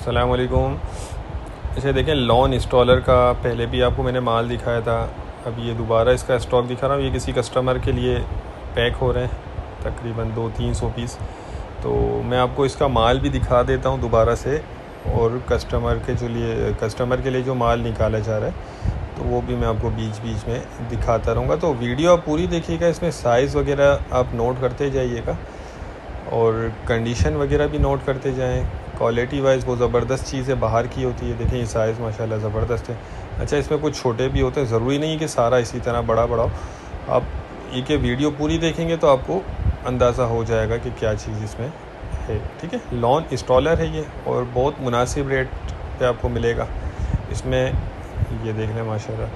अस्सलाम वालेकुम। इसे देखें, लॉन इंस्टॉलर का पहले भी आपको मैंने माल दिखाया था। अब ये दोबारा इसका स्टॉक दिखा रहा हूँ। ये किसी कस्टमर के लिए पैक हो रहे हैं, तकरीबन 200-300 पीस। तो मैं आपको इसका माल भी दिखा देता हूँ दोबारा से, और कस्टमर के लिए जो माल निकाला जा रहा है तो वो भी मैं आपको बीच बीच में दिखाता रहूँगा। तो वीडियो आप पूरी देखिएगा, इसमें साइज़ वगैरह आप नोट करते जाइएगा और कंडीशन वगैरह भी नोट करते जाएं। क्वालिटी वाइज वो ज़बरदस्त चीज़ है, बाहर की होती है। देखें ये साइज़ माशाल्लाह ज़बरदस्त है। अच्छा, इसमें कुछ छोटे भी होते हैं, ज़रूरी नहीं है कि सारा इसी तरह बड़ा बड़ा हो। आप एक वीडियो पूरी देखेंगे तो आपको अंदाज़ा हो जाएगा कि क्या चीज़ इसमें है। ठीक है, लॉन इंस्टॉलर है ये, और बहुत मुनासिब रेट पे आपको मिलेगा। इसमें ये देख लें माशाल्लाह,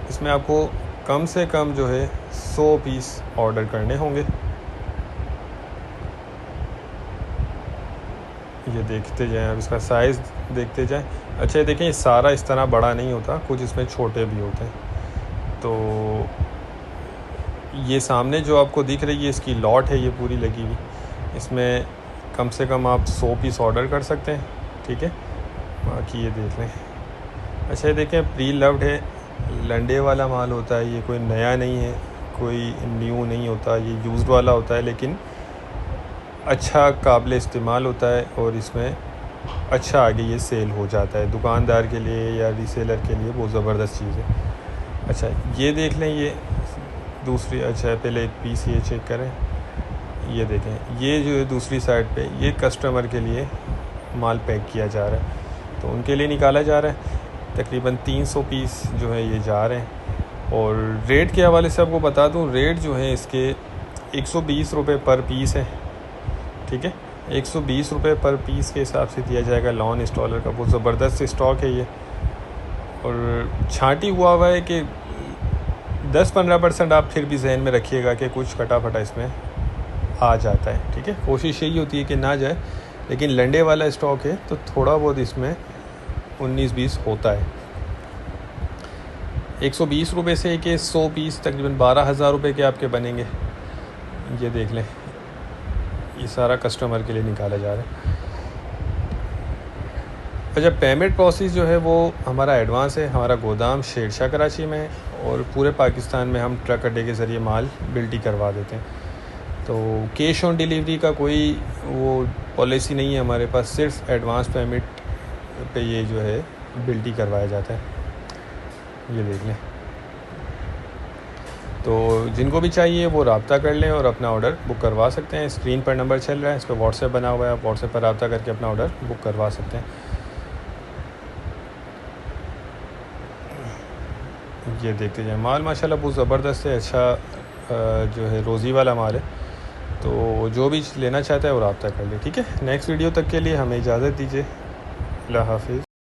इसमें आपको कम से कम जो है 100 पीस ऑर्डर करने होंगे। ये देखते जाएं, अब इसका साइज़ देखते जाएं। अच्छा, ये देखें, ये सारा इस तरह बड़ा नहीं होता, कुछ इसमें छोटे भी होते हैं। तो ये सामने जो आपको दिख रही है इसकी लॉट है, ये पूरी लगी हुई। इसमें कम से कम आप 100 पीस ऑर्डर कर सकते हैं। ठीक है, बाकी ये देख लें। अच्छा, ये देखें, प्री लव्ड है, लंडे वाला माल होता है। ये कोई नया नहीं है, कोई न्यू नहीं होता, ये यूज़्ड वाला होता है, लेकिन अच्छा काबिल इस्तेमाल होता है और इसमें अच्छा आगे ये सेल हो जाता है दुकानदार के लिए या रीसेलर के लिए। बहुत ज़बरदस्त चीज़ है। अच्छा, ये देख लें, ये दूसरी। अच्छा, पहले एक पीस ये चेक करें। ये देखें, ये जो है दूसरी साइड पे ये कस्टमर के लिए माल पैक किया जा रहा है, तो उनके लिए निकाला जा रहा है। तकरीबन 300 पीस जो है ये जा रहे हैं। और रेट के हवाले से आपको बता दूँ, रेट जो है इसके 120 रुपये पर पीस है। ठीक है, 120 रुपये पर पीस के हिसाब से दिया जाएगा लॉन इंस्टॉलर का। बहुत ज़बरदस्त स्टॉक है ये, और छांटी हुआ है कि 10-15% आप फिर भी जहन में रखिएगा कि कुछ कटा फटा इसमें आ जाता है। ठीक है, कोशिश यही होती है कि ना जाए, लेकिन लंडे वाला स्टॉक है तो थोड़ा बहुत इसमें 19-20 होता है। 120 रुपये से कि 100 पीस तकरीबन 12,000 रुपये के आपके बनेंगे। ये देख लें, ये सारा कस्टमर के लिए निकाला जा रहा है। अच्छा, पेमेंट प्रोसेस जो है वो हमारा एडवांस है। हमारा गोदाम शेरशाह कराची में है, और पूरे पाकिस्तान में हम ट्रक अड्डे के ज़रिए माल बिल्टी करवा देते हैं। तो कैश ऑन डिलीवरी का कोई वो पॉलिसी नहीं है हमारे पास, सिर्फ एडवांस पेमेंट पे ये जो है बिल्टी करवाया जाता है। ये देख लें। तो जिनको भी चाहिए वो रब्ता कर लें और अपना ऑर्डर बुक करवा सकते हैं। स्क्रीन पर नंबर चल रहा है, इस पर व्हाट्सएप बना हुआ है, आप व्हाट्सएप पर रब्ता करके अपना ऑर्डर बुक करवा सकते हैं। ये देखते जाएँ, माल माशाल्लाह बहुत ज़बरदस्त है। अच्छा जो है रोज़ी वाला माल है, तो जो भी लेना चाहता है वो रब्ता कर ले। ठीक है, नेक्स्ट वीडियो तक के लिए हमें इजाज़त दीजिए। अल्लाह हाफ़िज़।